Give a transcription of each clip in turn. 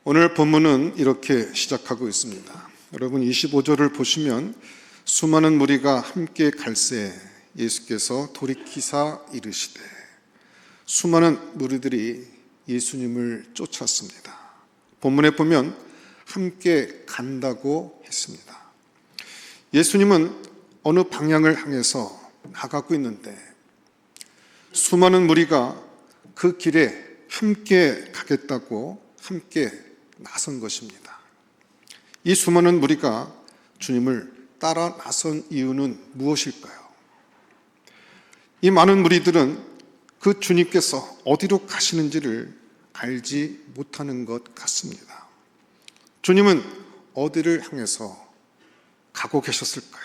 오늘 본문은 이렇게 시작하고 있습니다. 여러분 25절을 보시면 수많은 무리가 함께 갈새 예수께서 돌이키사 이르시되, 수많은 무리들이 예수님을 쫓았습니다. 본문에 보면 함께 간다고 했습니다. 예수님은 어느 방향을 향해서 나가고 있는데 수많은 무리가 그 길에 함께 가겠다고 함께 나선 것입니다. 이 수많은 무리가 주님을 따라 나선 이유는 무엇일까요? 이 많은 무리들은 그 주님께서 어디로 가시는지를 알지 못하는 것 같습니다. 주님은 어디를 향해서 가고 계셨을까요?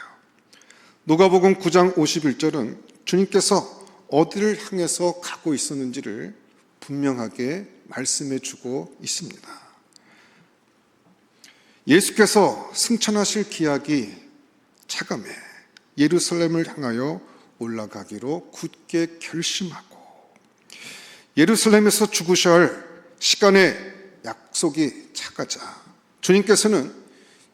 누가복음 9장 51절은 주님께서 어디를 향해서 가고 있었는지를 분명하게 말씀해 주고 있습니다. 예수께서 승천하실 기약이 차감해 예루살렘을 향하여 올라가기로 굳게 결심하고, 예루살렘에서 죽으셔야 할 시간의 약속이 차가자 주님께서는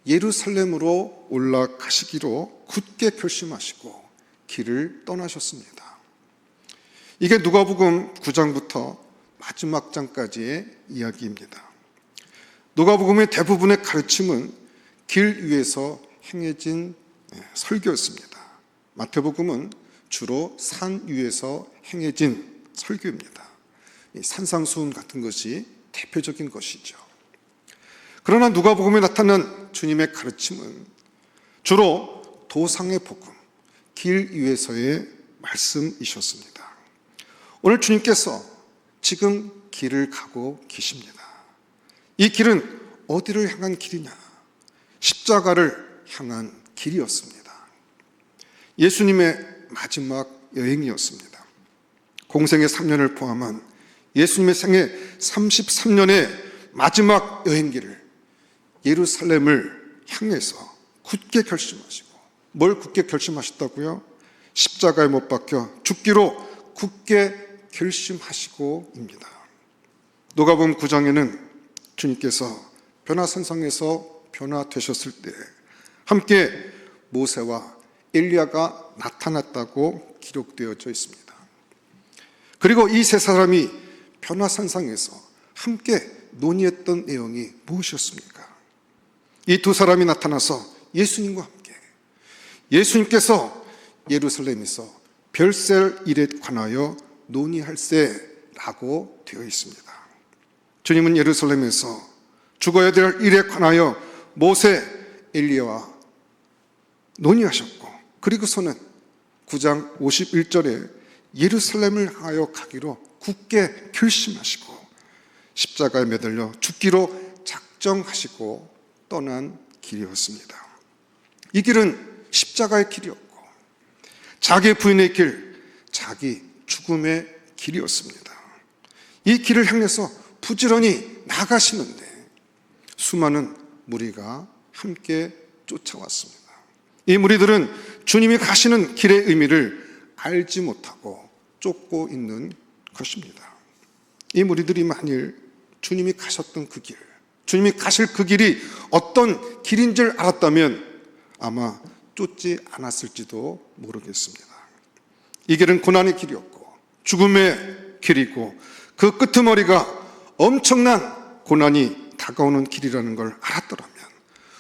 예루살렘으로 올라가시기로 굳게 결심하시고 길을 떠나셨습니다. 이게 누가복음 9장부터 마지막 장까지의 이야기입니다. 누가복음의 대부분의 가르침은 길 위에서 행해진 설교였습니다. 마태복음은 주로 산 위에서 행해진 설교입니다. 산상수훈 같은 것이 대표적인 것이죠. 그러나 누가복음에 나타난 주님의 가르침은 주로 도상의 복음, 길 위에서의 말씀이셨습니다. 오늘 주님께서 지금 길을 가고 계십니다. 이 길은 어디를 향한 길이냐? 십자가를 향한 길이었습니다. 예수님의 마지막 여행이었습니다. 공생의 3년을 포함한 예수님의 생애 33년의 마지막 여행길을 예루살렘을 향해서 굳게 결심하시고, 뭘 굳게 결심하셨다고요? 십자가에 못 박혀 죽기로 굳게 결심하시고입니다. 누가복음 9장에는 주님께서 변화산상에서 변화되셨을 때 함께 모세와 엘리야가 나타났다고 기록되어져 있습니다. 그리고 이 세 사람이 변화산상에서 함께 논의했던 내용이 무엇이었습니까? 이 두 사람이 나타나서 예수님과 함께, 예수님께서 예루살렘에서 별세 일에 관하여 논의할세라고 되어 있습니다. 주님은 예루살렘에서 죽어야 될 일에 관하여 모세, 엘리야와 논의하셨고, 그리고서는 9장 51절에 예루살렘을 향하여 가기로 굳게 결심하시고 십자가에 매달려 죽기로 작정하시고 떠난 길이었습니다. 이 길은 십자가의 길이었고 자기 부인의 길, 자기 죽음의 길이었습니다. 이 길을 향해서 부지런히 나가시는데 수많은 무리가 함께 쫓아왔습니다. 이 무리들은 주님이 가시는 길의 의미를 알지 못하고 쫓고 있는 것입니다. 이 무리들이 만일 주님이 가셨던 그 길, 주님이 가실 그 길이 어떤 길인 줄 알았다면 아마 쫓지 않았을지도 모르겠습니다. 이 길은 고난의 길이었고 죽음의 길이고 그 끄트머리가 엄청난 고난이 다가오는 길이라는 걸 알았더라면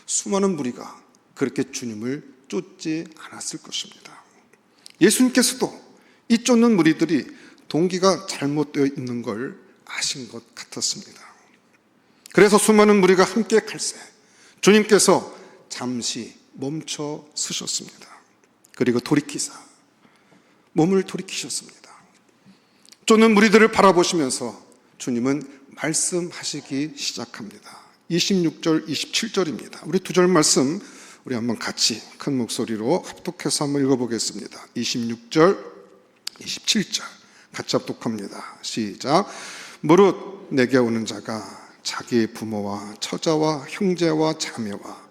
수많은 무리가 그렇게 주님을 쫓지 않았을 것입니다. 예수님께서도 이 쫓는 무리들이 동기가 잘못되어 있는 걸 아신 것 같았습니다. 그래서 수많은 무리가 함께 갈새 주님께서 잠시 멈춰 서셨습니다. 그리고 돌이키사 몸을 돌이키셨습니다. 쫓는 무리들을 바라보시면서 주님은 말씀하시기 시작합니다. 26절, 27절입니다. 우리 두 절 말씀 우리 한번 같이 큰 목소리로 합독해서 한번 읽어보겠습니다. 26절, 27절 같이 합독합니다. 시작. 무릇 내게 오는 자가 자기 부모와 처자와 형제와 자매와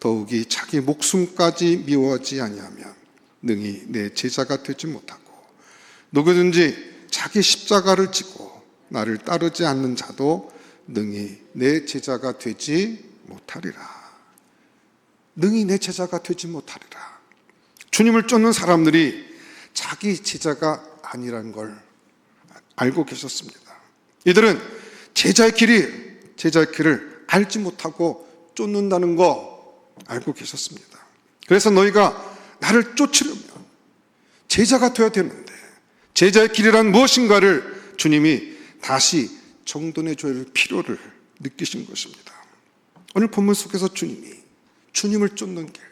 더욱이 자기 목숨까지 미워하지 아니하면 능히 내 제자가 되지 못하고, 누구든지 자기 십자가를 지고 나를 따르지 않는 자도 능히 내 제자가 되지 못하리라. 능히 내 제자가 되지 못하리라. 주님을 쫓는 사람들이 자기 제자가 아니라는 걸 알고 계셨습니다. 이들은 제자의 길을 알지 못하고 쫓는다는 거 알고 계셨습니다. 그래서 너희가 나를 쫓으려면 제자가 되어야 되는데 제자의 길이란 무엇인가를 주님이 다시 정돈해 줘야 할 필요를 느끼신 것입니다. 오늘 본문 속에서 주님을 쫓는 길,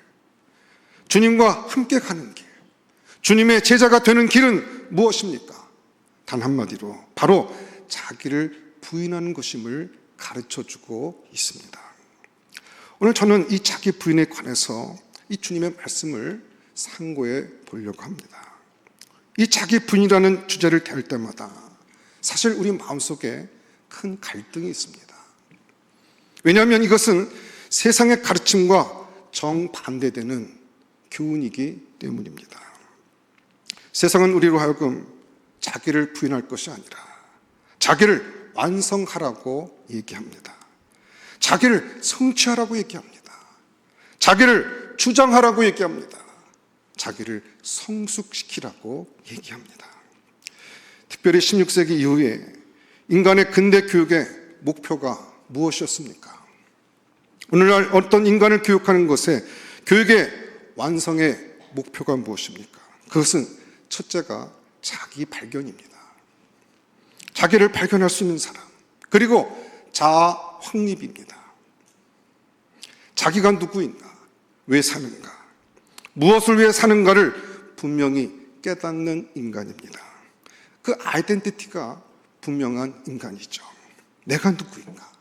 주님과 함께 가는 길, 주님의 제자가 되는 길은 무엇입니까? 단 한마디로 바로 자기를 부인하는 것임을 가르쳐주고 있습니다. 오늘 저는 이 자기 부인에 관해서 이 주님의 말씀을 상고해 보려고 합니다. 이 자기 부인이라는 주제를 대할 때마다 사실 우리 마음속에 큰 갈등이 있습니다. 왜냐하면 이것은 세상의 가르침과 정반대되는 교훈이기 때문입니다. 세상은 우리로 하여금 자기를 부인할 것이 아니라 자기를 완성하라고 얘기합니다. 자기를 성취하라고 얘기합니다. 자기를 주장하라고 얘기합니다. 자기를 성숙시키라고 얘기합니다. 특별히 16세기 이후에 인간의 근대 교육의 목표가 무엇이었습니까? 오늘날 어떤 인간을 교육하는 것에 교육의 완성의 목표가 무엇입니까? 그것은 첫째가 자기 발견입니다. 자기를 발견할 수 있는 사람, 그리고 자아 확립입니다. 자기가 누구인가, 왜 사는가, 무엇을 위해 사는가를 분명히 깨닫는 인간입니다. 그 아이덴티티가 분명한 인간이죠. 내가 누구인가.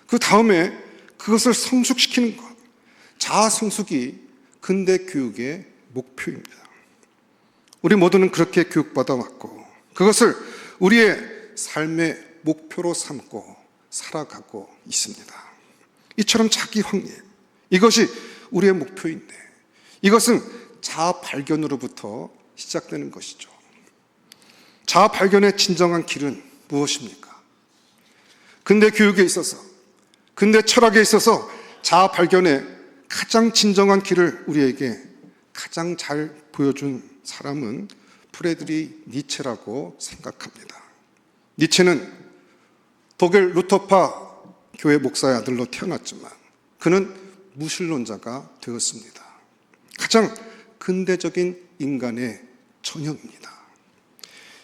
그 다음에 그것을 성숙시키는 것, 자아 성숙이 근대 교육의 목표입니다. 우리 모두는 그렇게 교육받아 왔고 그것을 우리의 삶의 목표로 삼고 살아가고 있습니다. 이처럼 자기 확립, 이것이 우리의 목표인데 이것은 자아 발견으로부터 시작되는 것이죠. 자아 발견의 진정한 길은 무엇입니까? 근대 교육에 있어서, 근대 철학에 있어서 자아 발견의 가장 진정한 길을 우리에게 가장 잘 보여준 사람은 프레드리 니체라고 생각합니다. 니체는 독일 루터파 교회 목사의 아들로 태어났지만 그는 무신론자가 되었습니다. 가장 근대적인 인간의 전형입니다.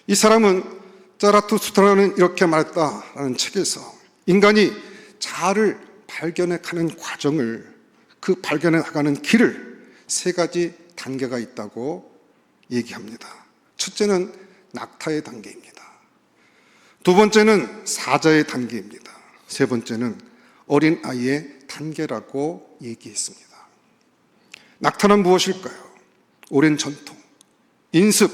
이 사람은 자라투스트라는 이렇게 말했다라는 책에서 인간이 자아를 발견해 가는 과정을, 그 발견해 나가는 길을 세 가지 단계가 있다고 얘기합니다. 첫째는 낙타의 단계입니다. 두 번째는 사자의 단계입니다. 세 번째는 어린아이의 단계라고 얘기했습니다. 낙타는 무엇일까요? 오랜 전통, 인습,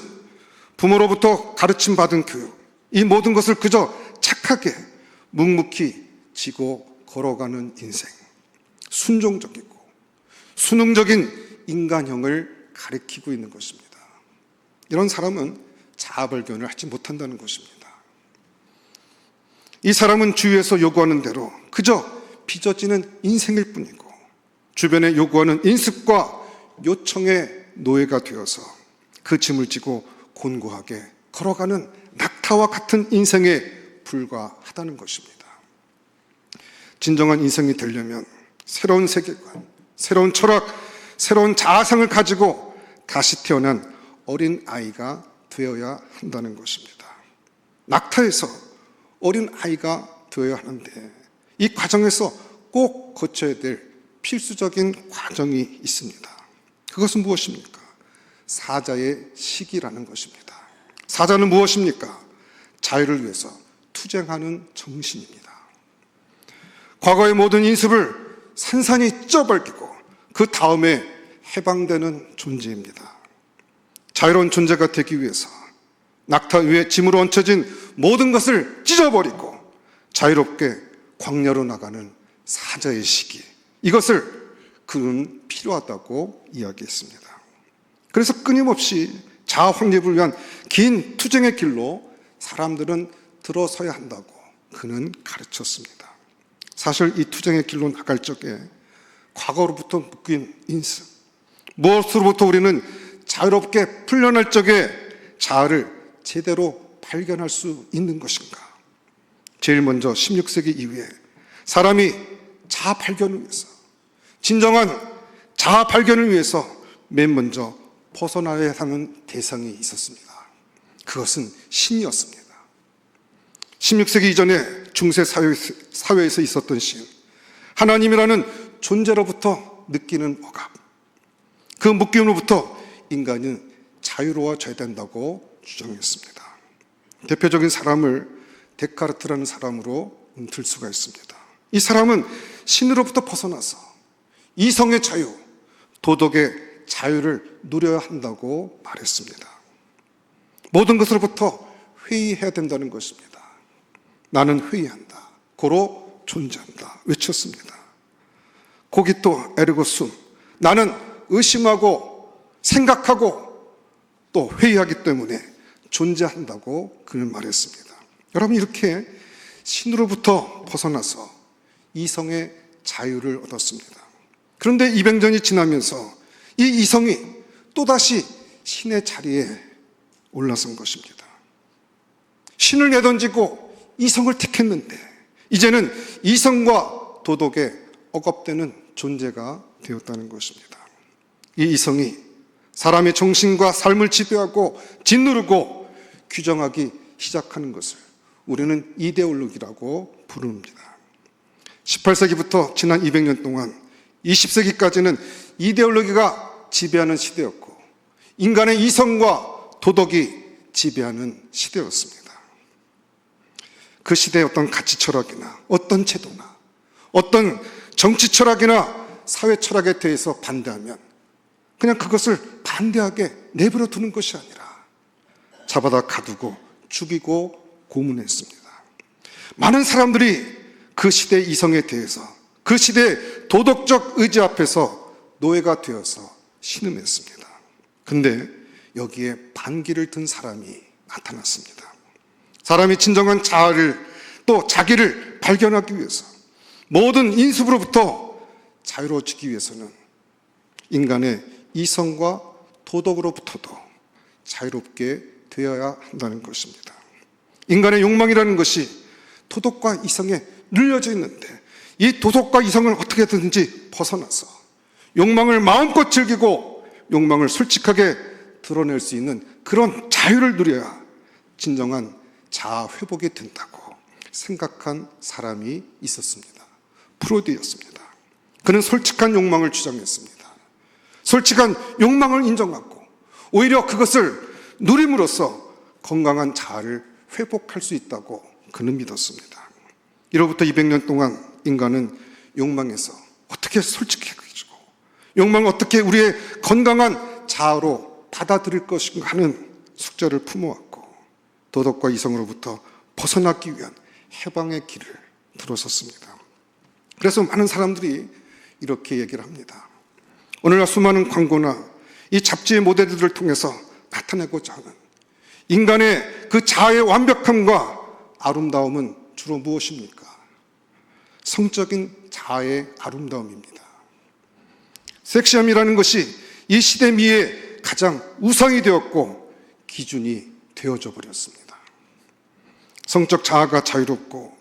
부모로부터 가르침받은 교육, 이 모든 것을 그저 착하게 묵묵히 지고 걸어가는 인생, 순종적이고 수능적인 인간형을 가리키고 있는 것입니다. 이런 사람은 자아 발견을 하지 못한다는 것입니다. 이 사람은 주위에서 요구하는 대로 그저 빚어지는 인생일 뿐이고 주변에 요구하는 인습과 요청의 노예가 되어서 그 짐을 지고 곤고하게 걸어가는 낙타와 같은 인생에 불과하다는 것입니다. 진정한 인생이 되려면 새로운 세계관, 새로운 철학, 새로운 자아상을 가지고 다시 태어난 어린 아이가 되어야 한다는 것입니다. 낙타에서 어린 아이가 되어야 하는데 이 과정에서 꼭 거쳐야 될 필수적인 과정이 있습니다. 그것은 무엇입니까? 사자의 시기라는 것입니다. 사자는 무엇입니까? 자유를 위해서 투쟁하는 정신입니다. 과거의 모든 인습을 산산히 쪄버리고 그 다음에 해방되는 존재입니다. 자유로운 존재가 되기 위해서 낙타 위에 짐으로 얹혀진 모든 것을 찢어버리고 자유롭게 광야로 나가는 사자의 시기, 이것을 그는 필요하다고 이야기했습니다. 그래서 끊임없이 자아 확립을 위한 긴 투쟁의 길로 사람들은 들어서야 한다고 그는 가르쳤습니다. 사실 이 투쟁의 길로 나갈 적에 과거로부터 묶인 인습, 무엇으로부터 우리는 자유롭게 풀려날 적에 자아를 제대로 발견할 수 있는 것인가? 제일 먼저 16세기 이후에 사람이 자아 발견을 위해서, 진정한 자아 발견을 위해서 맨 먼저 벗어나야 하는 대상이 있었습니다. 그것은 신이었습니다. 16세기 이전에 중세 사회에서 있었던 신, 하나님이라는 존재로부터 느끼는 억압, 그 묶임으로부터 인간은 자유로워져야 된다고 주장했습니다. 대표적인 사람을 데카르트라는 사람으로 들 수가 있습니다. 이 사람은 신으로부터 벗어나서 이성의 자유, 도덕의 자유를 누려야 한다고 말했습니다. 모든 것으로부터 회의해야 된다는 것입니다. 나는 회의한다. 고로 존재한다. 외쳤습니다. 코기토 에르고 숨. 나는 의심하고 생각하고 또 회의하기 때문에 존재한다고 그는 말했습니다. 여러분, 이렇게 신으로부터 벗어나서 이성의 자유를 얻었습니다. 그런데 200년이 지나면서 이 이성이 또다시 신의 자리에 올라선 것입니다. 신을 내던지고 이성을 택했는데 이제는 이성과 도덕에 억압되는 존재가 되었다는 것입니다. 이 이성이 사람의 정신과 삶을 지배하고 짓누르고 규정하기 시작하는 것을 우리는 이데올로기라고 부릅니다. 18세기부터 지난 200년 동안 20세기까지는 이데올로기가 지배하는 시대였고 인간의 이성과 도덕이 지배하는 시대였습니다. 그 시대의 어떤 가치 철학이나 어떤 제도나 어떤 정치 철학이나 사회 철학에 대해서 반대하면 그냥 그것을 반대하게 내버려 두는 것이 아니라 잡아다 가두고 죽이고 고문했습니다. 많은 사람들이 그 시대의 이성에 대해서 그 시대의 도덕적 의지 앞에서 노예가 되어서 신음했습니다. 근데 여기에 반기를 든 사람이 나타났습니다. 사람이 진정한 자아를 또 자기를 발견하기 위해서 모든 인습으로부터 자유로워지기 위해서는 인간의 이성과 도덕으로부터도 자유롭게 되어야 한다는 것입니다. 인간의 욕망이라는 것이 도덕과 이성에 눌려져 있는데 이 도덕과 이성을 어떻게든지 벗어나서 욕망을 마음껏 즐기고 욕망을 솔직하게 드러낼 수 있는 그런 자유를 누려야 진정한 자아 회복이 된다고 생각한 사람이 있었습니다. 프로이트였습니다. 그는 솔직한 욕망을 주장했습니다. 솔직한 욕망을 인정하고 오히려 그것을 누림으로써 건강한 자아를 회복할 수 있다고 그는 믿었습니다. 이로부터 200년 동안 인간은 욕망에서 어떻게 솔직해지고 욕망을 어떻게 우리의 건강한 자아로 받아들일 것인가 하는 숙제를 품어왔고 도덕과 이성으로부터 벗어나기 위한 해방의 길을 들어섰습니다. 그래서 많은 사람들이 이렇게 얘기를 합니다. 오늘날 수많은 광고나 이 잡지의 모델들을 통해서 나타내고자 하는 인간의 그 자아의 완벽함과 아름다움은 주로 무엇입니까? 성적인 자아의 아름다움입니다. 섹시함이라는 것이 이 시대 미의 가장 우상이 되었고 기준이 되어져 버렸습니다. 성적 자아가 자유롭고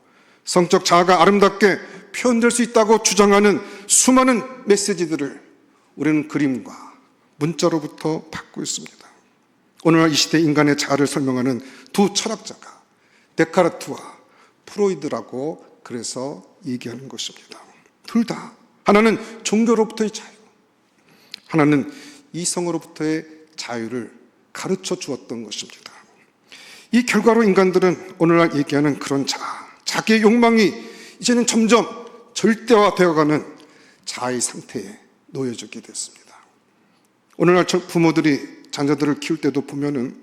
성적 자아가 아름답게 표현될 수 있다고 주장하는 수많은 메시지들을 우리는 그림과 문자로부터 받고 있습니다. 오늘날 이 시대 인간의 자아를 설명하는 두 철학자가 데카르트와 프로이드라고 그래서 얘기하는 것입니다. 둘 다 하나는 종교로부터의 자유, 하나는 이성으로부터의 자유를 가르쳐 주었던 것입니다. 이 결과로 인간들은 오늘날 얘기하는 그런 자아, 자기의 욕망이 이제는 점점 절대화되어가는 자아의 상태에 놓여지게 됐습니다. 오늘날 부모들이 자녀들을 키울 때도 보면은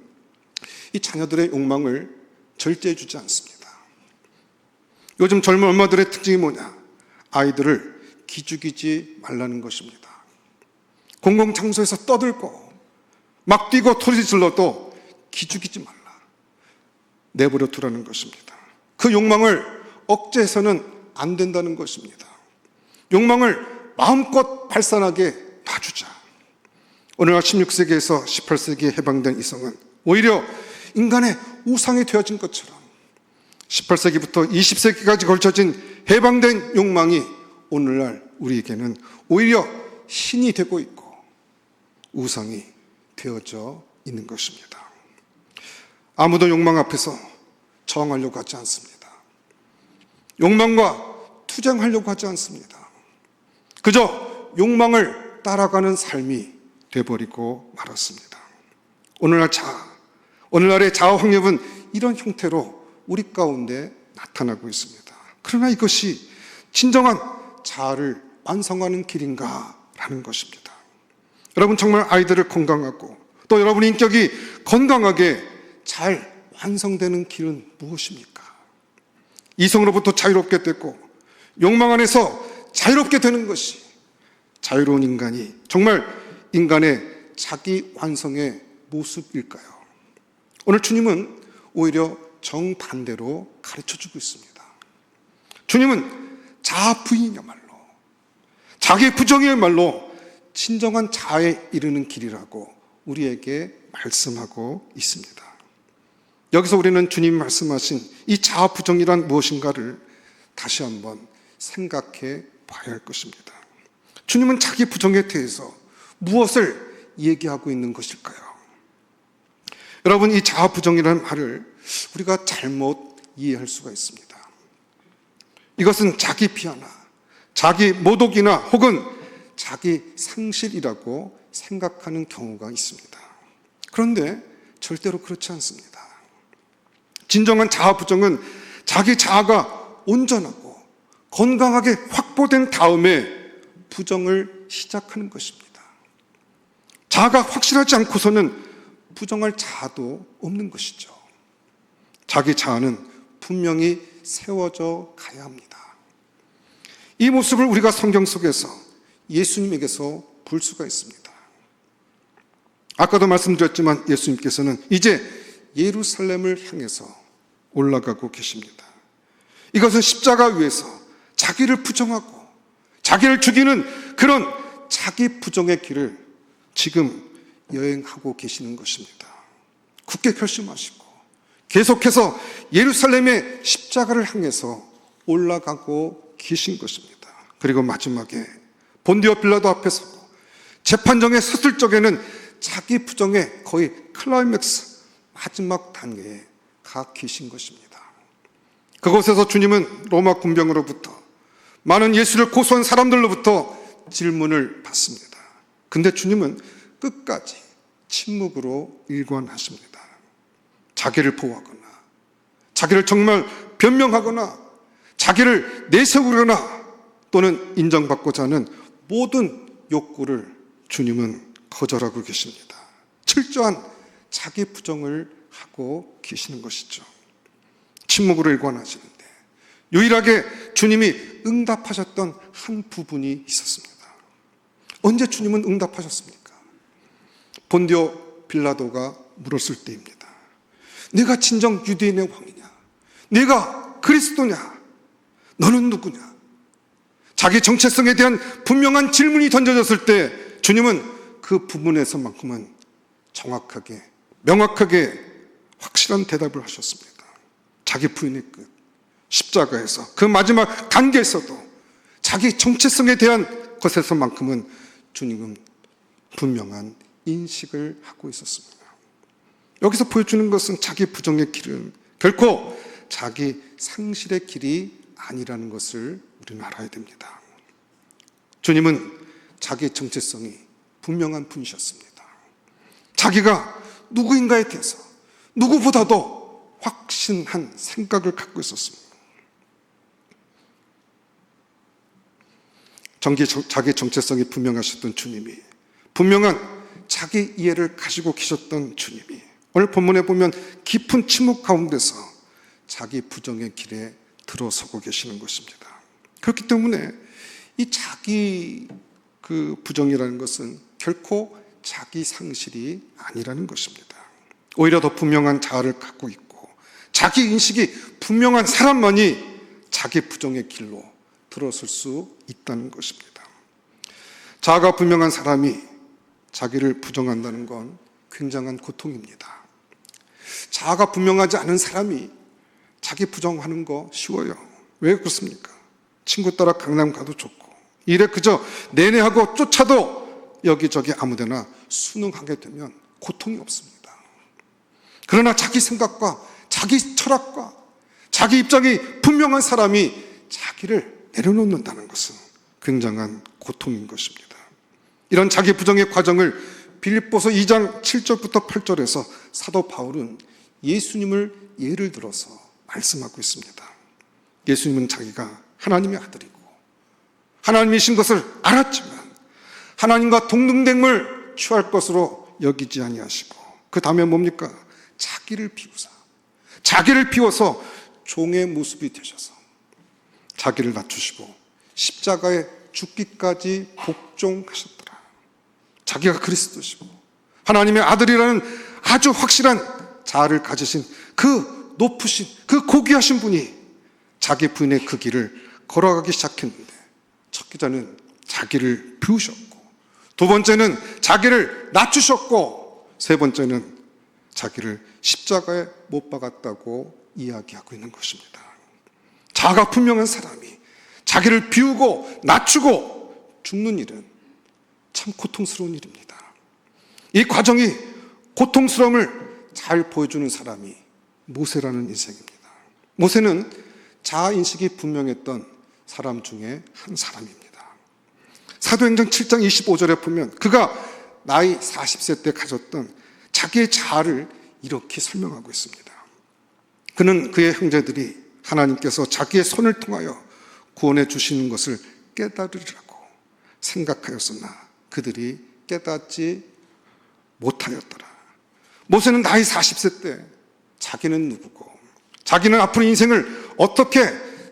이 자녀들의 욕망을 절제해 주지 않습니다. 요즘 젊은 엄마들의 특징이 뭐냐? 아이들을 기죽이지 말라는 것입니다. 공공장소에서 떠들고 막 뛰고 소리 질러도 기죽이지 말라. 내버려 두라는 것입니다. 그 욕망을 억제해서는 안 된다는 것입니다. 욕망을 마음껏 발산하게 놔주자. 오늘날 16세기에서 18세기에 해방된 이성은 오히려 인간의 우상이 되어진 것처럼 18세기부터 20세기까지 걸쳐진 해방된 욕망이 오늘날 우리에게는 오히려 신이 되고 있고 우상이 되어져 있는 것입니다. 아무도 욕망 앞에서 저항하려고 하지 않습니다. 욕망과 투쟁하려고 하지 않습니다. 그저 욕망을 따라가는 삶이 되어버리고 말았습니다. 오늘날의 자아 확립은 이런 형태로 우리 가운데 나타나고 있습니다. 그러나 이것이 진정한 자아를 완성하는 길인가라는 것입니다. 여러분, 정말 아이들을 건강하고 또 여러분의 인격이 건강하게 잘 완성되는 길은 무엇입니까? 이성으로부터 자유롭게 되고 욕망 안에서 자유롭게 되는 것이 자유로운 인간이 정말 인간의 자기 완성의 모습일까요? 오늘 주님은 오히려 정반대로 가르쳐주고 있습니다. 주님은 자아 부인이야말로, 자기 부정이야말로 진정한 자아에 이르는 길이라고 우리에게 말씀하고 있습니다. 여기서 우리는 주님이 말씀하신 이 자아 부정이란 무엇인가를 다시 한번 생각해 봐야 할 것입니다. 주님은 자기 부정에 대해서 무엇을 얘기하고 있는 것일까요? 여러분, 이 자아 부정이라는 말을 우리가 잘못 이해할 수가 있습니다. 이것은 자기 비하나 자기 모독이나 혹은 자기 상실이라고 생각하는 경우가 있습니다. 그런데 절대로 그렇지 않습니다. 진정한 자아 부정은 자기 자아가 온전하고 건강하게 확보된 다음에 부정을 시작하는 것입니다. 자아가 확실하지 않고서는 부정할 자아도 없는 것이죠. 자기 자아는 분명히 세워져 가야 합니다. 이 모습을 우리가 성경 속에서 예수님에게서 볼 수가 있습니다. 아까도 말씀드렸지만 예수님께서는 이제 예루살렘을 향해서 올라가고 계십니다. 이것은 십자가 위에서 자기를 부정하고 자기를 죽이는 그런 자기 부정의 길을 지금 여행하고 계시는 것입니다. 굳게 결심하시고 계속해서 예루살렘의 십자가를 향해서 올라가고 계신 것입니다. 그리고 마지막에 본디오 빌라도 앞에 서고 재판정에 섰을 적에는 자기 부정의 거의 클라이맥스 마지막 단계에 가 계신 것입니다. 그곳에서 주님은 로마 군병으로부터 많은 예수를 고소한 사람들로부터 질문을 받습니다. 근데 주님은 끝까지 침묵으로 일관하십니다. 자기를 보호하거나 자기를 정말 변명하거나 자기를 내세우거나 또는 인정받고자 하는 모든 욕구를 주님은 거절하고 계십니다. 철저한 자기 부정을 하고 계시는 것이죠. 침묵으로 일관하시는데 유일하게 주님이 응답하셨던 한 부분이 있었습니다. 언제 주님은 응답하셨습니까? 본디오 빌라도가 물었을 때입니다. 내가 진정 유대인의 왕이냐? 내가 그리스도냐? 너는 누구냐? 자기 정체성에 대한 분명한 질문이 던져졌을 때 주님은 그 부분에서만큼은 정확하게, 명확하게 확실한 대답을 하셨습니다. 자기 부인의 끝, 십자가에서 그 마지막 단계에서도 자기 정체성에 대한 것에서만큼은 주님은 분명한 인식을 하고 있었습니다. 여기서 보여주는 것은 자기 부정의 길은 결코 자기 상실의 길이 아니라는 것을 우리는 알아야 됩니다. 주님은 자기 정체성이 분명한 분이셨습니다. 자기가 누구인가에 대해서 누구보다도 확신한 생각을 갖고 있었습니다. 자기 정체성이 분명하셨던 주님이, 분명한 자기 이해를 가지고 계셨던 주님이 오늘 본문에 보면 깊은 침묵 가운데서 자기 부정의 길에 들어서고 계시는 것입니다. 그렇기 때문에 이 자기 부정이라는 것은 결코 자기 상실이 아니라는 것입니다. 오히려 더 분명한 자아를 갖고 있고 자기 인식이 분명한 사람만이 자기 부정의 길로 들어설 수 있다는 것입니다. 자아가 분명한 사람이 자기를 부정한다는 건 굉장한 고통입니다. 자아가 분명하지 않은 사람이 자기 부정하는 거 쉬워요. 왜 그렇습니까? 친구 따라 강남 가도 좋고 일에 그저 내내 하고 쫓아도 여기저기 아무데나 순응하게 되면 고통이 없습니다. 그러나 자기 생각과 자기 철학과 자기 입장이 분명한 사람이 자기를 내려놓는다는 것은 굉장한 고통인 것입니다. 이런 자기 부정의 과정을 빌립보서 2장 7절부터 8절에서 사도 바울은 예수님을 예를 들어서 말씀하고 있습니다. 예수님은 자기가 하나님의 아들이고 하나님이신 것을 알았지만 하나님과 동등됨을 취할 것으로 여기지 아니하시고 그 다음에 뭡니까? 자기를 비워서 종의 모습이 되셔서 자기를 낮추시고 십자가에 죽기까지 복종하셨더라. 자기가 그리스도시고 하나님의 아들이라는 아주 확실한 자아를 가지신 그 높으신 그 고귀하신 분이 자기 부인의 그 길을 걸어가기 시작했는데 첫 기자는 자기를 비우셨고 두 번째는 자기를 낮추셨고 세 번째는 자기를 십자가에 못 박았다고 이야기하고 있는 것입니다. 자아가 분명한 사람이 자기를 비우고 낮추고 죽는 일은 참 고통스러운 일입니다. 이 과정이 고통스러움을 잘 보여주는 사람이 모세라는 인생입니다. 모세는 자아인식이 분명했던 사람 중에 한 사람입니다. 사도행전 7장 25절에 보면 그가 나이 40세 때 가졌던 자기의 자아를 이렇게 설명하고 있습니다. 그는 그의 형제들이 하나님께서 자기의 손을 통하여 구원해 주시는 것을 깨달으리라고 생각하였으나 그들이 깨닫지 못하였더라. 모세는 나이 40세 때 자기는 누구고 자기는 앞으로 인생을 어떻게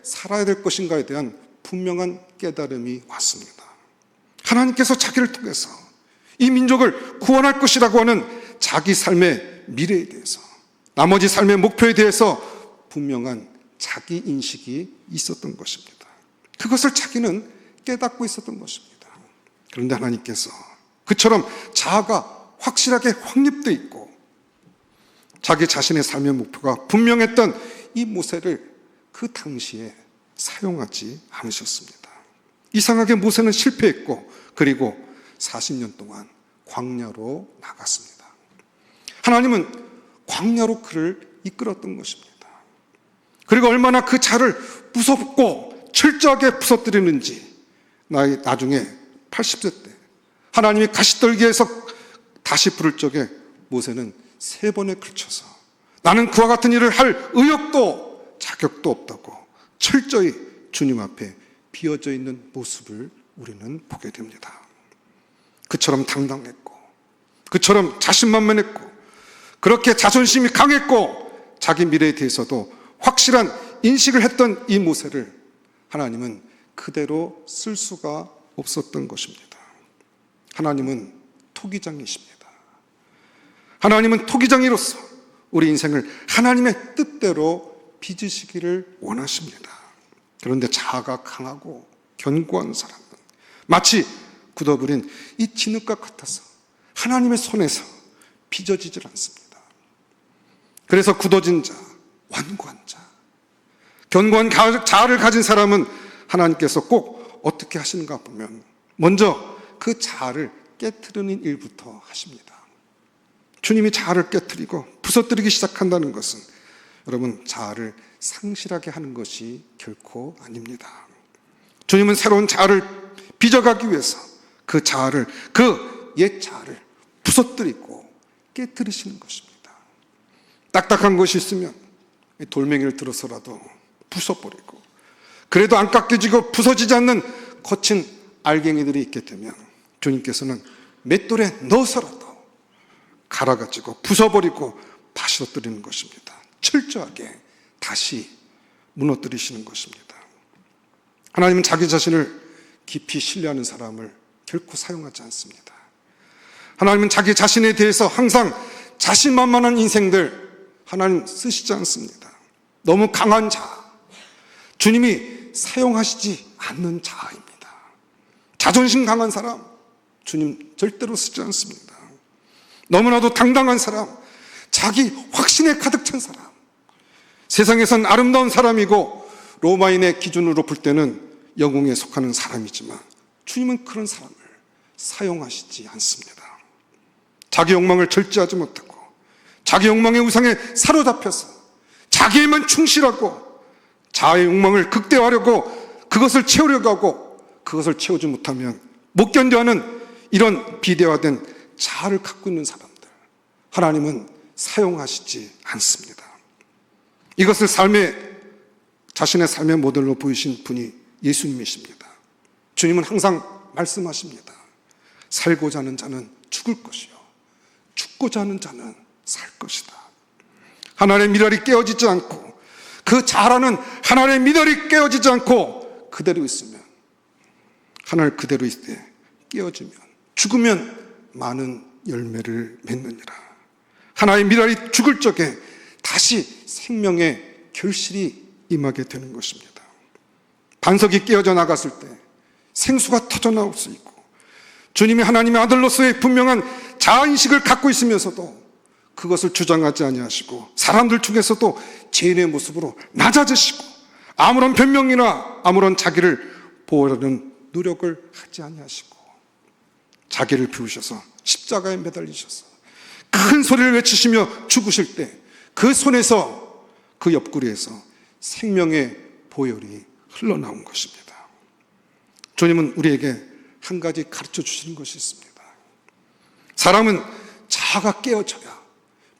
살아야 될 것인가에 대한 분명한 깨달음이 왔습니다. 하나님께서 자기를 통해서 이 민족을 구원할 것이라고 하는 자기 삶의 미래에 대해서 나머지 삶의 목표에 대해서 분명한 자기 인식이 있었던 것입니다. 그것을 자기는 깨닫고 있었던 것입니다. 그런데 하나님께서 그처럼 자아가 확실하게 확립되어 있고 자기 자신의 삶의 목표가 분명했던 이 모세를 그 당시에 사용하지 않으셨습니다. 이상하게 모세는 실패했고 그리고 40년 동안 광야로 나갔습니다. 하나님은 광야로 그를 이끌었던 것입니다. 그리고 얼마나 그 자를 무섭고 철저하게 부서뜨리는지 나중에 80세 때 하나님이 가시떨기에서 다시 부를 적에 모세는 3번에 걸쳐서 나는 그와 같은 일을 할 의욕도 자격도 없다고 철저히 주님 앞에 비어져 있는 모습을 우리는 보게 됩니다. 그처럼 당당했고 그처럼 자신만만했고 그렇게 자존심이 강했고 자기 미래에 대해서도 확실한 인식을 했던 이 모세를 하나님은 그대로 쓸 수가 없었던 것입니다. 하나님은 토기장이십니다. 하나님은 토기장이로서 우리 인생을 하나님의 뜻대로 빚으시기를 원하십니다. 그런데 자아가 강하고 견고한 사람은 마치 굳어버린 이 진흙과 같아서 하나님의 손에서 빚어지질 않습니다. 그래서 굳어진 자, 완고한 자, 견고한 자아를 가진 사람은 하나님께서 꼭 어떻게 하시는가 보면 먼저 그 자아를 깨트리는 일부터 하십니다. 주님이 자아를 깨트리고 부서뜨리기 시작한다는 것은 여러분 자아를 상실하게 하는 것이 결코 아닙니다. 주님은 새로운 자아를 빚어가기 위해서 그 자아를 그 옛 자아를 부서뜨리고 깨트리시는 것입니다. 딱딱한 것이 있으면 돌멩이를 들어서라도 부숴버리고 그래도 안 깎여지고 부서지지 않는 거친 알갱이들이 있게 되면 주님께서는 맷돌에 넣어서라도 갈아가지고 부숴버리고 파셔뜨리는 것입니다. 철저하게 다시 무너뜨리시는 것입니다. 하나님은 자기 자신을 깊이 신뢰하는 사람을 결코 사용하지 않습니다. 하나님은 자기 자신에 대해서 항상 자신만만한 인생들 하나님 쓰시지 않습니다. 너무 강한 자, 주님이 사용하시지 않는 자입니다. 자존심 강한 사람, 주님 절대로 쓰지 않습니다. 너무나도 당당한 사람, 자기 확신에 가득 찬 사람, 세상에선 아름다운 사람이고 로마인의 기준으로 볼 때는 영웅에 속하는 사람이지만 주님은 그런 사람을 사용하시지 않습니다. 자기 욕망을 절제하지 못하고 자기 욕망의 우상에 사로잡혀서 자기에만 충실하고 자아의 욕망을 극대화하려고 그것을 채우려고 하고 그것을 채우지 못하면 못 견뎌하는 이런 비대화된 자아를 갖고 있는 사람들, 하나님은 사용하시지 않습니다. 이것을 자신의 삶의 모델로 보이신 분이 예수님이십니다. 주님은 항상 말씀하십니다. 살고자 하는 자는 죽을 것이요 죽고자 하는 자는 살 것이다. 하나님의 미랄이 깨어지지 않고 그 자라는 하나님의 미랄이 깨어지지 않고 그대로 있으면, 하늘 그대로 있을 때 깨어지면, 죽으면 많은 열매를 맺느니라. 하나의 미랄이 죽을 적에 다시 생명의 결실이 임하게 되는 것입니다. 반석이 깨어져 나갔을 때 생수가 터져 나올 수 있고, 주님이 하나님의 아들로서의 분명한 자아인식을 갖고 있으면서도 그것을 주장하지 아니하시고 사람들 중에서도 죄인의 모습으로 낮아지시고 아무런 변명이나 아무런 자기를 보호하려는 노력을 하지 아니하시고 자기를 비우셔서 십자가에 매달리셔서 큰 소리를 외치시며 죽으실 때 그 손에서, 그 옆구리에서 생명의 보혈이 흘러나온 것입니다. 주님은 우리에게 한 가지 가르쳐 주시는 것이 있습니다. 사람은 자아가 깨어져야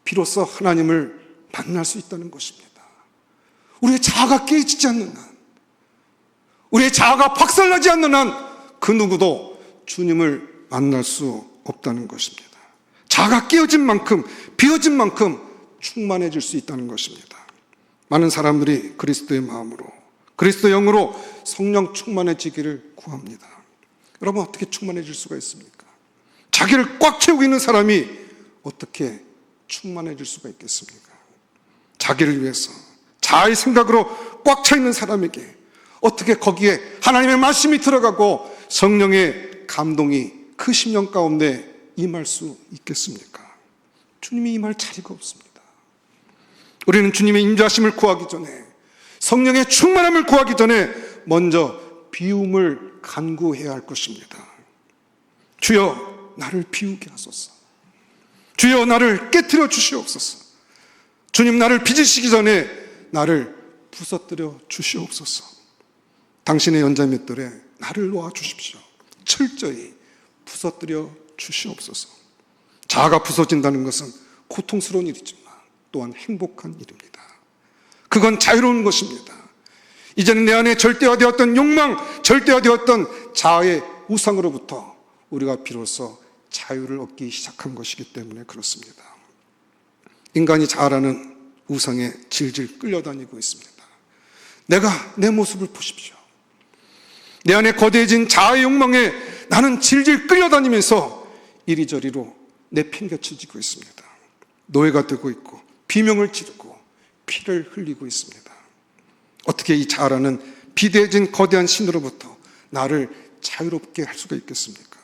비로소 하나님을 만날 수 있다는 것입니다. 우리의 자아가 깨지지 않는 한, 우리의 자아가 박살나지 않는 한 그 누구도 주님을 만날 수 없다는 것입니다. 자아가 깨어진 만큼, 비어진 만큼 충만해질 수 있다는 것입니다. 많은 사람들이 그리스도의 마음으로, 그리스도의 영으로 성령 충만해지기를 구합니다. 여러분, 어떻게 충만해질 수가 있습니까? 자기를 꽉 채우고 있는 사람이 어떻게 충만해질 수가 있겠습니까? 자기를 위해서 자아의 생각으로 꽉 차 있는 사람에게 어떻게 거기에 하나님의 말씀이 들어가고 성령의 감동이 그 심령 가운데 임할 수 있겠습니까? 주님이 임할 자리가 없습니다. 우리는 주님의 인자하심을 구하기 전에, 성령의 충만함을 구하기 전에 먼저 비움을 간구해야 할 것입니다. 주여 나를 비우게 하소서. 주여 나를 깨트려 주시옵소서. 주님, 나를 빚으시기 전에 나를 부서뜨려 주시옵소서. 당신의 연자맷돌에 나를 놓아 주십시오. 철저히 부서뜨려 주시옵소서. 자아가 부서진다는 것은 고통스러운 일이지만 또한 행복한 일입니다. 그건 자유로운 것입니다. 이제는 내 안에 절대화되었던 욕망, 절대화되었던 자아의 우상으로부터 우리가 비로소 자유를 얻기 시작한 것이기 때문에 그렇습니다. 인간이 자아라는 우상에 질질 끌려다니고 있습니다. 내 모습을 보십시오. 내 안에 거대해진 자아의 욕망에 나는 질질 끌려다니면서 이리저리로 내팽개쳐지고 있습니다. 노예가 되고 있고 비명을 지르고 피를 흘리고 있습니다. 어떻게 이 자아라는 비대해진 거대한 신으로부터 나를 자유롭게 할 수가 있겠습니까?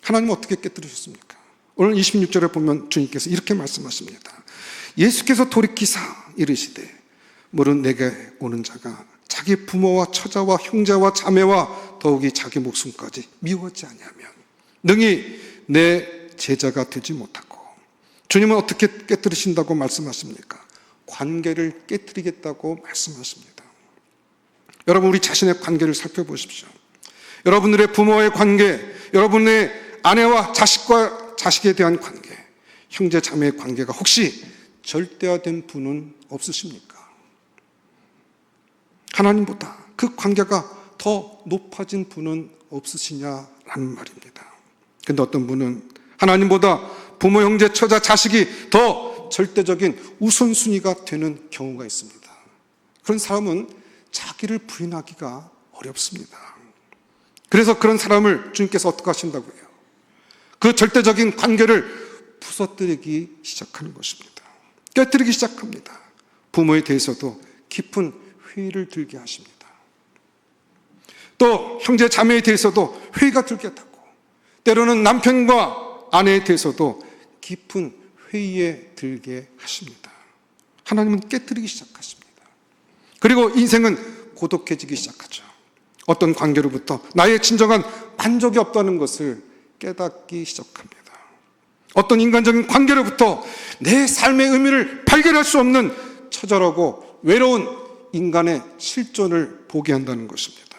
하나님은 어떻게 깨뜨리셨습니까? 오늘 26절에 보면 주님께서 이렇게 말씀하십니다. 예수께서 돌이키사 이르시되 물은 내게 오는 자가 자기 부모와 처자와 형제와 자매와 더욱이 자기 목숨까지 미워하지 아니하면 능히 내 제자가 되지 못하고, 주님은 어떻게 깨뜨리신다고 말씀하십니까? 관계를 깨뜨리겠다고 말씀하십니다. 여러분, 우리 자신의 관계를 살펴보십시오. 여러분들의 부모와의 관계, 여러분의 아내와 자식에 대한 관계, 형제 자매의 관계가 혹시 절대화된 분은 없으십니까? 하나님보다 그 관계가 더 높아진 분은 없으시냐라는 말입니다. 그런데 어떤 분은 하나님보다 부모, 형제, 처자, 자식이 더 절대적인 우선순위가 되는 경우가 있습니다. 그런 사람은 자기를 부인하기가 어렵습니다. 그래서 그런 사람을 주님께서 어떻게 하신다고 해요? 그 절대적인 관계를 부서뜨리기 시작하는 것입니다. 깨뜨리기 시작합니다. 부모에 대해서도 깊은 회의를 들게 하십니다. 또 형제 자매에 대해서도 회의가 들게 하고, 때로는 남편과 아내에 대해서도 깊은 회의에 들게 하십니다. 하나님은 깨뜨리기 시작하십니다. 그리고 인생은 고독해지기 시작하죠. 어떤 관계로부터 나의 진정한 만족이 없다는 것을 깨닫기 시작합니다. 어떤 인간적인 관계로부터 내 삶의 의미를 발견할 수 없는 처절하고 외로운 인간의 실존을 보게 한다는 것입니다.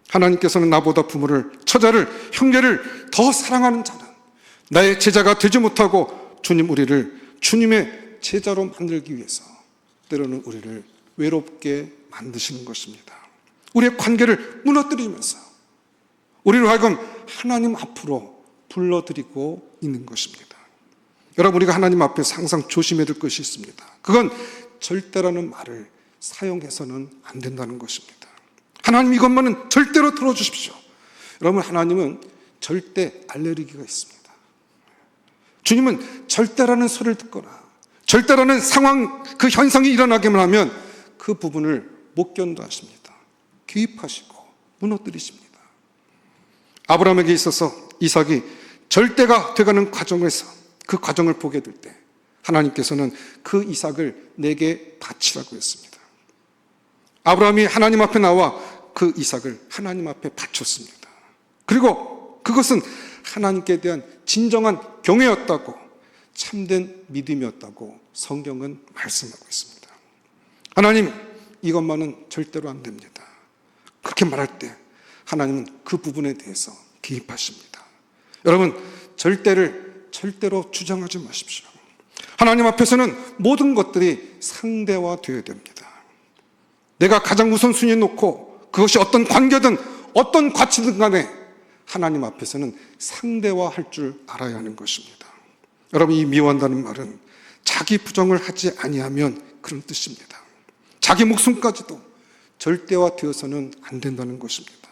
하나님께서는 나보다 부모를, 처자를, 형제를 더 사랑하는 자는 나의 제자가 되지 못하고 우리를 주님의 제자로 만들기 위해서 때로는 우리를 외롭게 만드시는 것입니다. 우리의 관계를 무너뜨리면서 우리로 하여금 하나님 앞으로 불러들이고 있는 것입니다. 여러분, 우리가 하나님 앞에서 항상 조심해야 될 것이 있습니다. 그건 절대라는 말을 사용해서는 안 된다는 것입니다. 하나님 이것만은 절대로 들어주십시오. 여러분, 하나님은 절대 알레르기가 있습니다. 주님은 절대라는 소리를 듣거나 절대라는 상황, 그 현상이 일어나기만 하면 그 부분을 못 견뎌하십니다. 개입하시고 무너뜨리십니다. 아브라함에게 있어서 이삭이 절대가 돼가는 과정에서 그 과정을 보게 될 때 하나님께서는 그 이삭을 내게 바치라고 했습니다. 아브라함이 하나님 앞에 나와 그 이삭을 하나님 앞에 바쳤습니다. 그리고 그것은 하나님께 대한 진정한 경외였다고, 참된 믿음이었다고 성경은 말씀하고 있습니다. 하나님, 이것만은 절대로 안 됩니다. 그렇게 말할 때 하나님은 그 부분에 대해서 개입하십니다. 여러분, 절대를 절대로 주장하지 마십시오. 하나님 앞에서는 모든 것들이 상대화되어야 됩니다. 내가 가장 우선순위에 놓고 그것이 어떤 관계든 어떤 가치든 간에 하나님 앞에서는 상대화할 줄 알아야 하는 것입니다. 여러분, 이 미워한다는 말은 자기 부정을 하지 아니하면 그런 뜻입니다. 자기 목숨까지도 절대화되어서는 안 된다는 것입니다.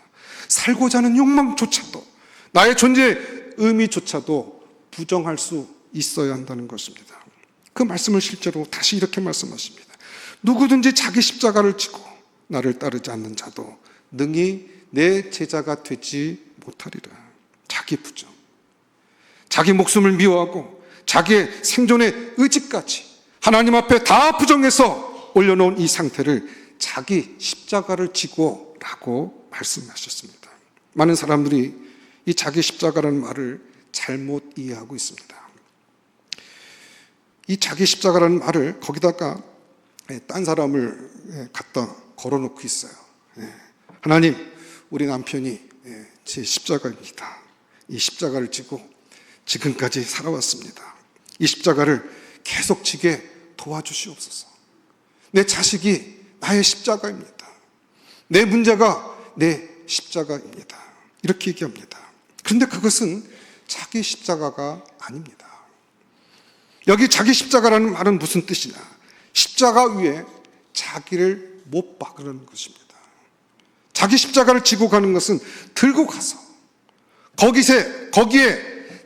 살고자 하는 욕망조차도, 나의 존재의 의미조차도 부정할 수 있어야 한다는 것입니다. 그 말씀을 실제로 다시 이렇게 말씀하십니다. 누구든지 자기 십자가를 지고 나를 따르지 않는 자도 능히 내 제자가 되지 못하리라. 자기 부정, 자기 목숨을 미워하고 자기의 생존의 의지까지 하나님 앞에 다 부정해서 올려놓은 이 상태를 자기 십자가를 지고 라고 말씀하셨습니다. 많은 사람들이 이 자기 십자가라는 말을 잘못 이해하고 있습니다. 이 자기 십자가라는 말을 거기다가 딴 사람을 갖다 걸어놓고 있어요. 하나님, 우리 남편이 제 십자가입니다. 이 십자가를 지고 지금까지 살아왔습니다. 이 십자가를 계속 지게 도와주시옵소서. 내 자식이 나의 십자가입니다. 내 문제가 내 십자가입니다. 이렇게 얘기합니다. 그런데 그것은 자기 십자가가 아닙니다. 여기 자기 십자가라는 말은 무슨 뜻이냐? 십자가 위에 자기를 못 박으라는 것입니다. 자기 십자가를 지고 가는 것은 들고 가서 거기에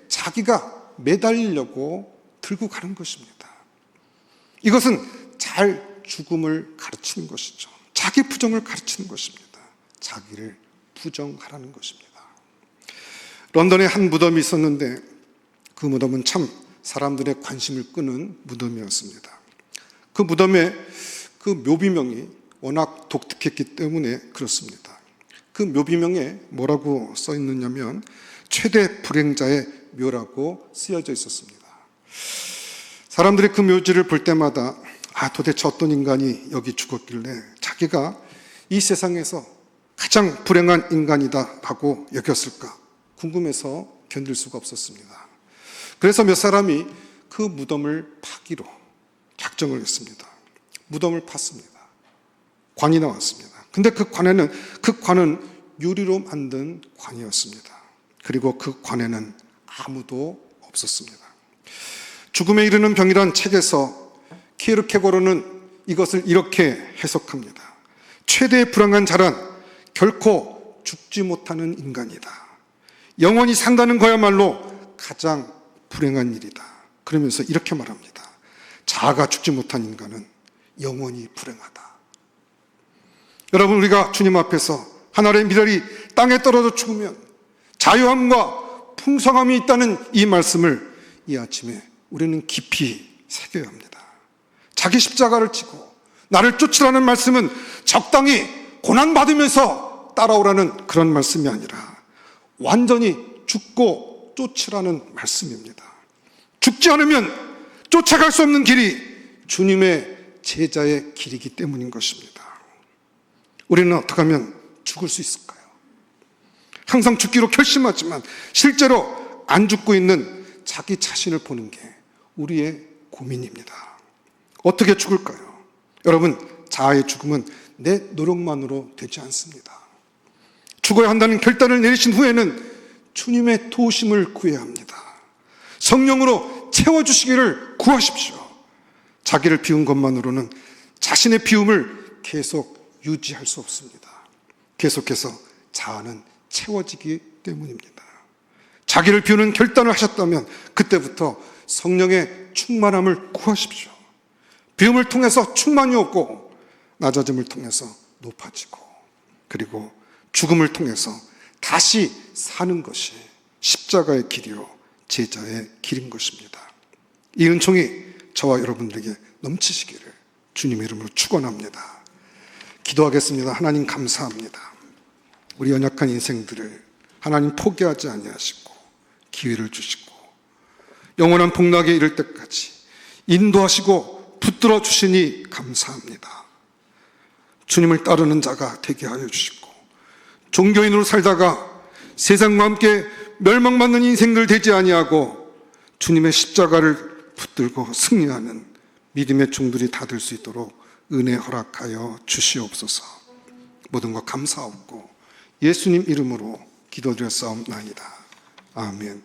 자기가 매달리려고 들고 가는 것입니다. 이것은 잘 죽음을 가르치는 것이죠. 자기 부정을 가르치는 것입니다. 자기를 부정하라는 것입니다. 런던에 한 무덤이 있었는데 그 무덤은 참 사람들의 관심을 끄는 무덤이었습니다. 그 무덤의 그 묘비명이 워낙 독특했기 때문에 그렇습니다. 그 묘비명에 뭐라고 써 있느냐면 최대 불행자의 묘라고 쓰여져 있었습니다. 사람들이 그 묘지를 볼 때마다 도대체 어떤 인간이 여기 죽었길래 자기가 이 세상에서 가장 불행한 인간이다 하고 여겼을까 궁금해서 견딜 수가 없었습니다. 그래서 몇 사람이 그 무덤을 파기로 작정을 했습니다. 무덤을 팠습니다. 관이 나왔습니다. 근데 그 관은 유리로 만든 관이었습니다. 그리고 그 관에는 아무도 없었습니다. 죽음에 이르는 병이란 책에서 키에르케고르는 이것을 이렇게 해석합니다. 최대의 불행한 자란 결코 죽지 못하는 인간이다. 영원히 산다는 거야말로 가장 불행한 일이다. 그러면서 이렇게 말합니다. 자아가 죽지 못한 인간은 영원히 불행하다. 여러분, 우리가 주님 앞에서 한 알의 미랄이 땅에 떨어져 죽으면 자유함과 풍성함이 있다는 이 말씀을 이 아침에 우리는 깊이 새겨야 합니다. 자기 십자가를 지고 나를 쫓으라는 말씀은 적당히 고난받으면서 따라오라는 그런 말씀이 아니라 완전히 죽고 쫓으라는 말씀입니다. 죽지 않으면 쫓아갈 수 없는 길이 주님의 제자의 길이기 때문인 것입니다. 우리는 어떻게 하면 죽을 수 있을까요? 항상 죽기로 결심하지만 실제로 안 죽고 있는 자기 자신을 보는 게 우리의 고민입니다. 어떻게 죽을까요? 여러분, 자아의 죽음은 내 노력만으로 되지 않습니다. 죽어야 한다는 결단을 내리신 후에는 주님의 도우심을 구해야 합니다. 성령으로 채워주시기를 구하십시오. 자기를 비운 것만으로는 자신의 비움을 계속 유지할 수 없습니다. 계속해서 자아는 채워지기 때문입니다. 자기를 비우는 결단을 하셨다면 그때부터 성령의 충만함을 구하십시오. 비움을 통해서 충만이 없고 낮아짐을 통해서 높아지고 그리고 죽음을 통해서 다시 사는 것이 십자가의 길이요 제자의 길인 것입니다. 이 은총이 저와 여러분들에게 넘치시기를 주님의 이름으로 축원합니다. 기도하겠습니다. 하나님 감사합니다. 우리 연약한 인생들을 하나님 포기하지 아니하시고 기회를 주시고 영원한 복락에 이를 때까지 인도하시고 붙들어 주시니 감사합니다. 주님을 따르는 자가 되게 하여 주시고 종교인으로 살다가 세상과 함께 멸망받는 인생들 되지 아니하고 주님의 십자가를 붙들고 승리하는 믿음의 종들이 다 될 수 있도록 은혜 허락하여 주시옵소서. 모든 것 감사하옵고 예수님 이름으로 기도드렸사옵나이다. 아멘.